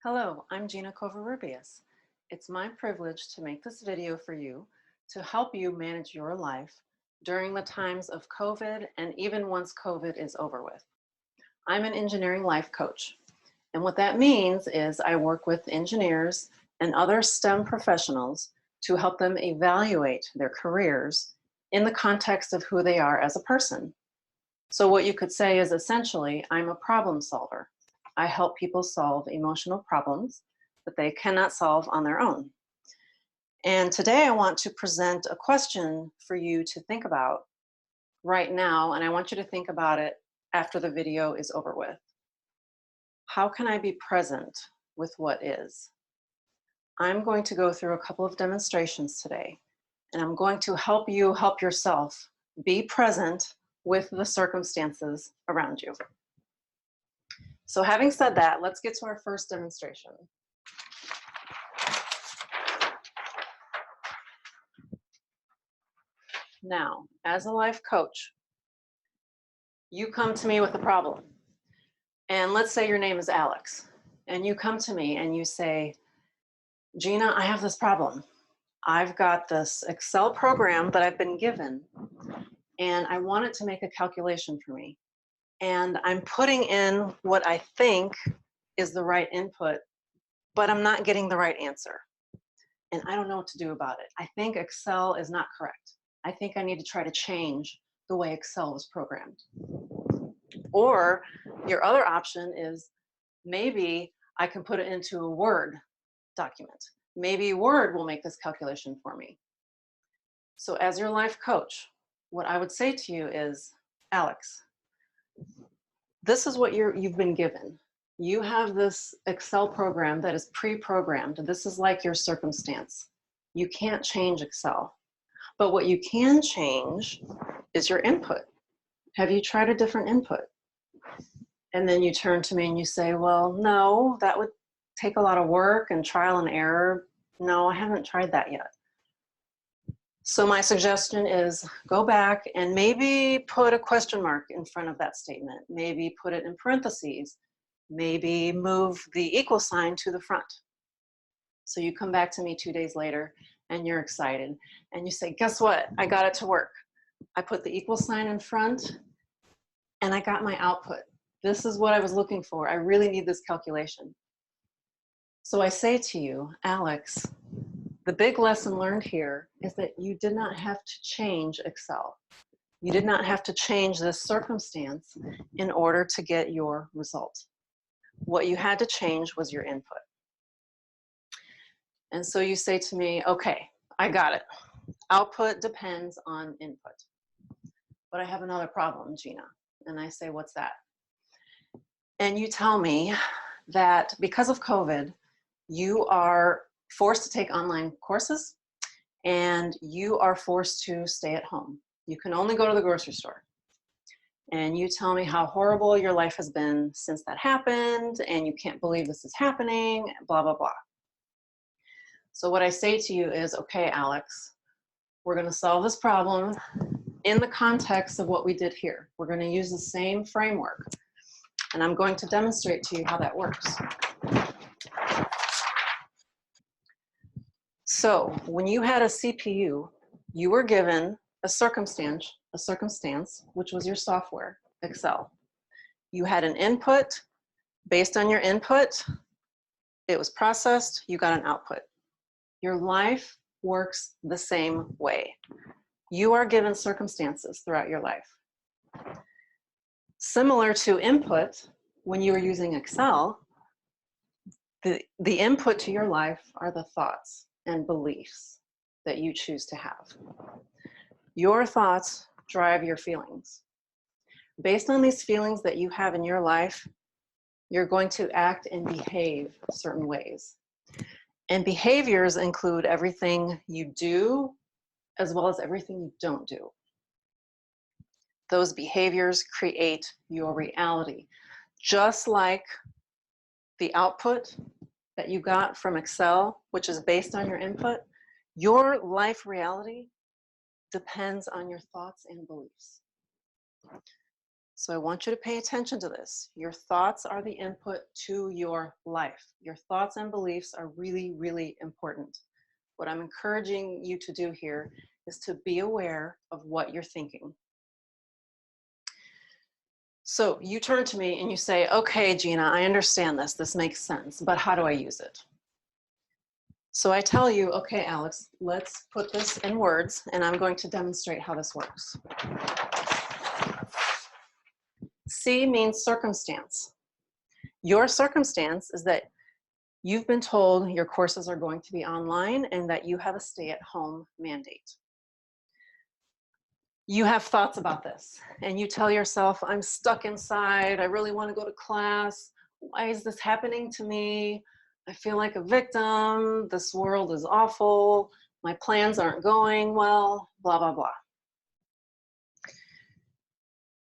Hello, I'm Gina Covarrubias. It's my privilege to make this video for you to help you manage your life during the times of COVID and even once COVID is over with. I'm an engineering life coach, and what that means is I work with engineers and other STEM professionals to help them evaluate their careers in the context of who they are as a person. So what you could say is essentially, I'm a problem solver. I help people solve emotional problems that they cannot solve on their own. And today I want to present a question for you to think about right now, and I want you to think about it after the video is over with. How can I be present with what is? I'm going to go through a couple of demonstrations today, and I'm going to help you help yourself be present with the circumstances around you. So having said that, let's get to our first demonstration. Now, as a life coach, you come to me with a problem. And let's say your name is Alex. And you come to me and you say, Gina, I have this problem. I've got this Excel program that I've been given, and I want it to make a calculation for me. And I'm putting in what I think is the right input, but I'm not getting the right answer. And I don't know what to do about it. I think Excel is not correct. I think I need to try to change the way Excel was programmed. Or your other option is maybe I can put it into a Word document. Maybe Word will make this calculation for me. So as your life coach, what I would say to you is, Alex, this is what you've been given. You have this Excel program that is pre-programmed. This is like your circumstance. You can't change Excel. But what you can change is your input. Have you tried a different input? And then you turn to me and you say, well, no, that would take a lot of work and trial and error. No, I haven't tried that yet. So my suggestion is go back and maybe put a question mark in front of that statement. Maybe put it in parentheses. Maybe move the equal sign to the front. So you come back to me 2 days later and you're excited. And you say, guess what? I got it to work. I put the equal sign in front and I got my output. This is what I was looking for. I really need this calculation. So I say to you, Alex, the big lesson learned here is that you did not have to change Excel. You did not have to change this circumstance in order to get your result. What you had to change was your input. And so you say to me, okay, I got it. Output depends on input. But I have another problem, Gina. And I say, what's that? And you tell me that because of COVID, you are forced to take online courses and you are forced to stay at home. You can only go to the grocery store. And you tell me how horrible your life has been since that happened, and you can't believe this is happening, blah, blah, blah. So what I say to you is, okay, Alex, we're going to solve this problem in the context of what we did here. We're going to use the same framework, and I'm going to demonstrate to you how that works. So when you had a CPU, you were given a circumstance, which was your software, Excel. You had an input. Based on your input, it was processed, you got an output. Your life works the same way. You are given circumstances throughout your life. Similar to input, when you were using Excel, the input to your life are the thoughts and beliefs that you choose to have. Your thoughts drive your feelings. Based on these feelings that you have in your life, you're going to act and behave certain ways. And behaviors include everything you do as well as everything you don't do. Those behaviors create your reality. Just like the output that you got from Excel, which is based on your input, your life reality depends on your thoughts and beliefs. So I want you to pay attention to this. Your thoughts are the input to your life. Your thoughts and beliefs are really, really important. What I'm encouraging you to do here is to be aware of what you're thinking. So you turn to me and you say, okay, Gina, I understand this. This makes sense, but how do I use it? So I tell you, okay, Alex, let's put this in words, and I'm going to demonstrate how this works. C means circumstance. Your circumstance is that you've been told your courses are going to be online and that you have a stay-at-home mandate. You have thoughts about this, and you tell yourself, I'm stuck inside. I really want to go to class. Why is this happening to me? I feel like a victim. This world is awful. My plans aren't going well, blah, blah, blah.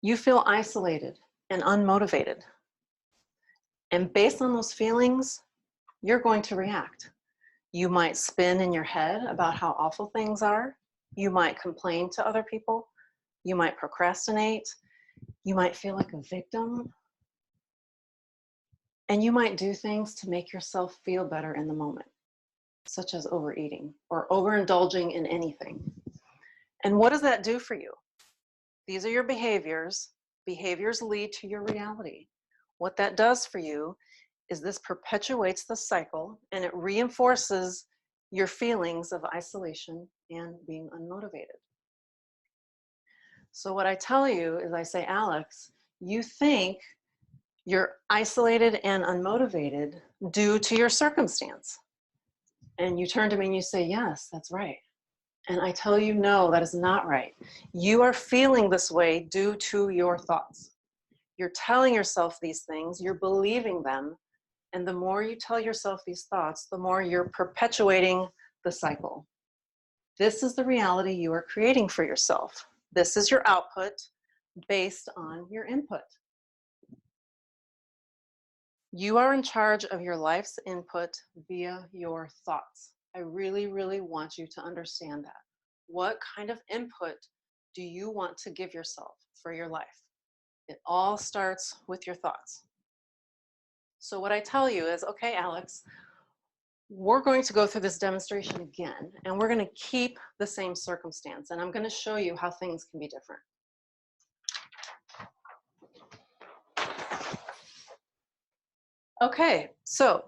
You feel isolated and unmotivated. And based on those feelings, you're going to react. You might spin in your head about how awful things are. You might complain to other people. You might procrastinate. You might feel like a victim. And you might do things to make yourself feel better in the moment, such as overeating or overindulging in anything. And what does that do for you? These are your behaviors. Behaviors lead to your reality. What that does for you is this perpetuates the cycle, and it reinforces your feelings of isolation and being unmotivated. So what I tell you is I say, Alex, you think you're isolated and unmotivated due to your circumstance. And you turn to me and you say, yes, that's right. And I tell you, no, that is not right. You are feeling this way due to your thoughts. You're telling yourself these things, you're believing them, and the more you tell yourself these thoughts, the more you're perpetuating the cycle. This is the reality you are creating for yourself. This is your output based on your input. You are in charge of your life's input via your thoughts. I really, really want you to understand that. What kind of input do you want to give yourself for your life? It all starts with your thoughts. So what I tell you is, okay, Alex, we're going to go through this demonstration again, and we're going to keep the same circumstance, and I'm going to show you how things can be different. Okay, so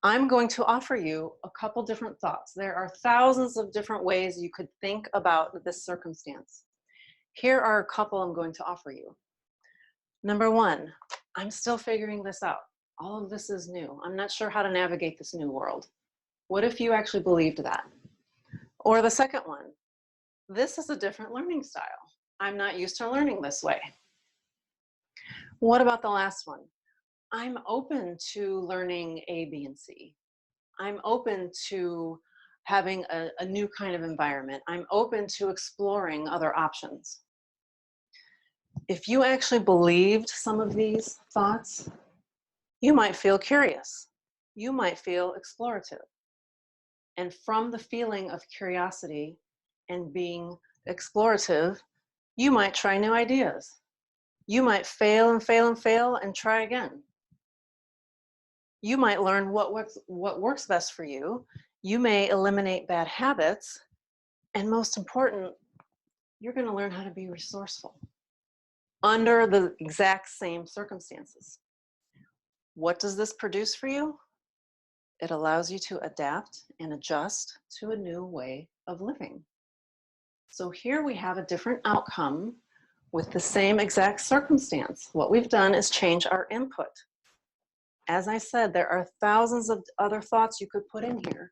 I'm going to offer you a couple different thoughts. There are thousands of different ways you could think about this circumstance. Here are a couple I'm going to offer you. Number one, I'm still figuring this out. All of this is new. I'm not sure how to navigate this new world. What if you actually believed that? Or the second one, this is a different learning style. I'm not used to learning this way. What about the last one? I'm open to learning A, B, and C. I'm open to having a new kind of environment. I'm open to exploring other options. If you actually believed some of these thoughts, you might feel curious. You might feel explorative. And from the feeling of curiosity and being explorative, you might try new ideas. You might fail and fail and fail and try again. You might learn what works best for you. You may eliminate bad habits. And most important, you're going to learn how to be resourceful under the exact same circumstances. What does this produce for you? It allows you to adapt and adjust to a new way of living. So here we have a different outcome with the same exact circumstance. What we've done is change our input. As I said, there are thousands of other thoughts you could put in here.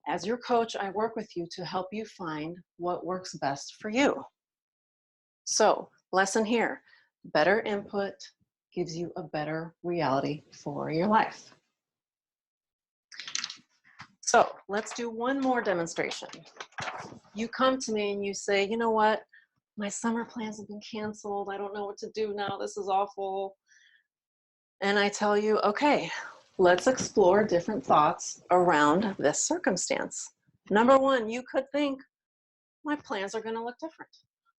As your coach, I work with you to help you find what works best for you. So, lesson here, better input gives you a better reality for your life. So, let's do one more demonstration. You come to me and you say, you know what? My summer plans have been canceled. I don't know what to do now. This is awful. And I tell you, okay, let's explore different thoughts around this circumstance. Number one, you could think, my plans are going to look different.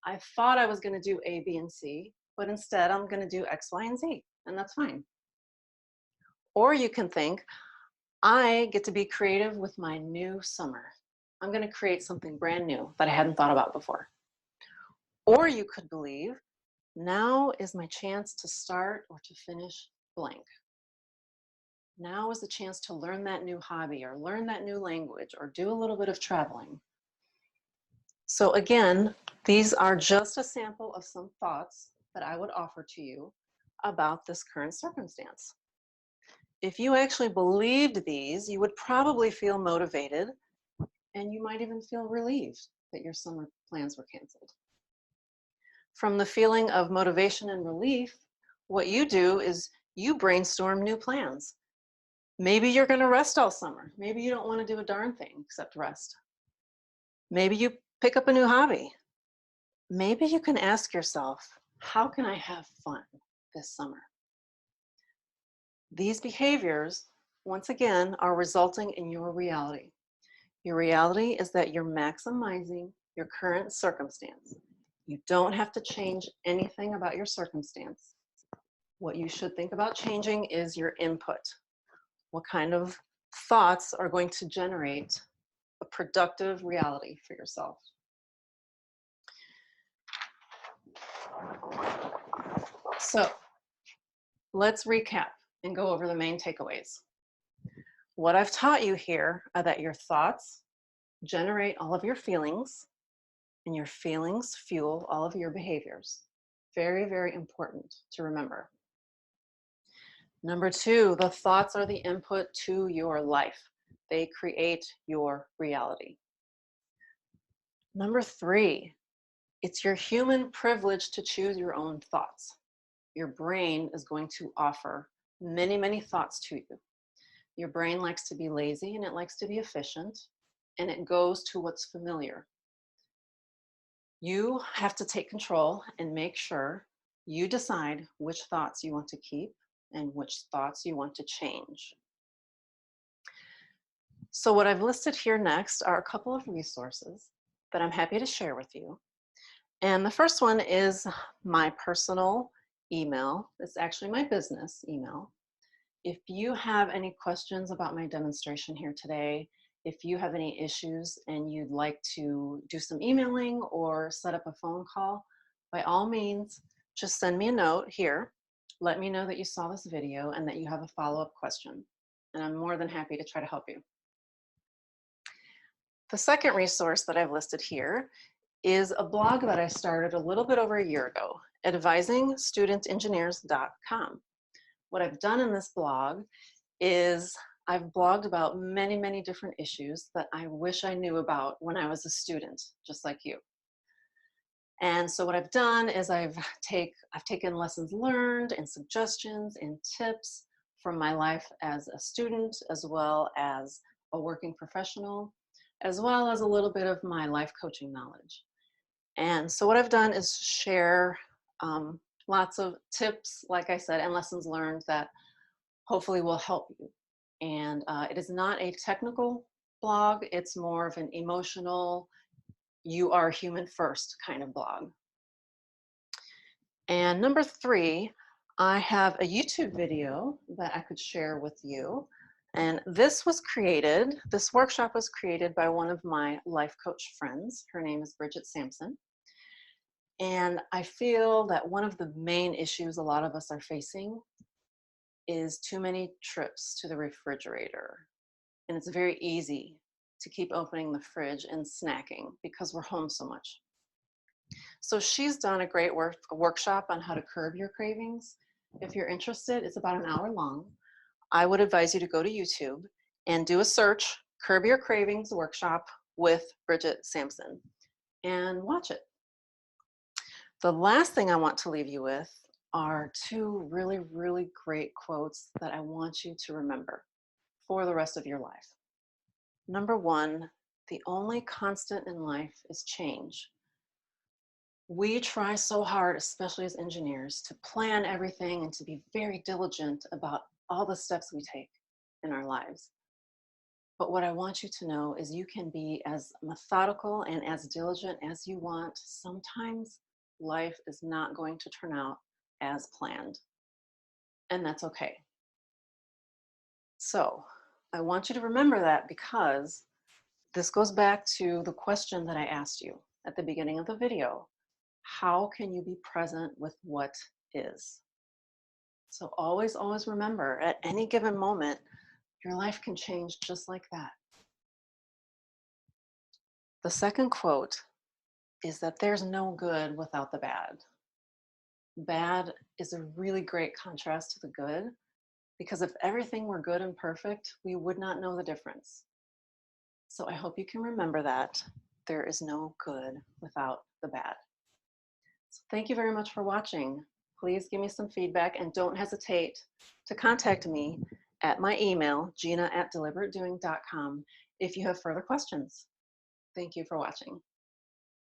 I thought I was going to do A, B, and C, but instead I'm going to do X, Y, and Z, and that's fine. Or you can think, I get to be creative with my new summer. I'm going to create something brand new that I hadn't thought about before. Or you could believe, now is my chance to start or to finish blank. Now is the chance to learn that new hobby or learn that new language or do a little bit of traveling. So again, these are just a sample of some thoughts that I would offer to you about this current circumstance. If you actually believed these, you would probably feel motivated, and you might even feel relieved that your summer plans were canceled. From the feeling of motivation and relief, what you do is you brainstorm new plans. Maybe you're going to rest all summer. Maybe you don't want to do a darn thing except rest. Maybe you pick up a new hobby. Maybe you can ask yourself, how can I have fun this summer? These behaviors, once again, are resulting in your reality. Your reality is that you're maximizing your current circumstance. You don't have to change anything about your circumstance. What you should think about changing is your input. What kind of thoughts are going to generate a productive reality for yourself? So let's recap and go over the main takeaways. What I've taught you here are that your thoughts generate all of your feelings, and your feelings fuel all of your behaviors. Very, very important to remember. Number two, the thoughts are the input to your life. They create your reality. Number three, it's your human privilege to choose your own thoughts. Your brain is going to offer many, many thoughts to you. Your brain likes to be lazy and it likes to be efficient, and it goes to what's familiar. You have to take control and make sure you decide which thoughts you want to keep and which thoughts you want to change. So what I've listed here next are a couple of resources that I'm happy to share with you. And the first one is my personal email. It's actually my business email. If you have any questions about my demonstration here today, if you have any issues and you'd like to do some emailing or set up a phone call, by all means, just send me a note here. Let me know that you saw this video and that you have a follow-up question. And I'm more than happy to try to help you. The second resource that I've listed here is a blog that I started a little bit over a year ago, advisingstudentengineers.com. What I've done in this blog is I've blogged about many, many different issues that I wish I knew about when I was a student, just like you. And so what I've done is I've taken lessons learned and suggestions and tips from my life as a student, as well as a working professional, as well as a little bit of my life coaching knowledge. And so what I've done is share lots of tips, like I said, and lessons learned that hopefully will help you. And it is not a technical blog. It's more of an emotional, you are human first kind of blog. And number three, I have a YouTube video that I could share with you. And this workshop was created by one of my life coach friends. Her name is Bridget Sampson. And I feel that one of the main issues a lot of us are facing is too many trips to the refrigerator. And it's very easy to keep opening the fridge and snacking because we're home so much. So she's done a great workshop on how to curb your cravings. If you're interested, it's about an hour long. I would advise you to go to YouTube and do a search, Curb Your Cravings Workshop with Bridget Sampson, and watch it. The last thing I want to leave you with are two really, really great quotes that I want you to remember for the rest of your life. Number one, the only constant in life is change. We try so hard, especially as engineers, to plan everything and to be very diligent about all the steps we take in our lives. But what I want you to know is you can be as methodical and as diligent as you want, sometimes life is not going to turn out as planned. And that's okay. So I want you to remember that, because this goes back to the question that I asked you at the beginning of the video. How can you be present with what is? So always, always remember, at any given moment, your life can change just like that. The second quote is that there's no good without the bad. Bad is a really great contrast to the good, because if everything were good and perfect, we would not know the difference. So I hope you can remember that there is no good without the bad. So thank you very much for watching. Please give me some feedback, and don't hesitate to contact me at my email, gina@deliberatedoing.com, if you have further questions. Thank you for watching.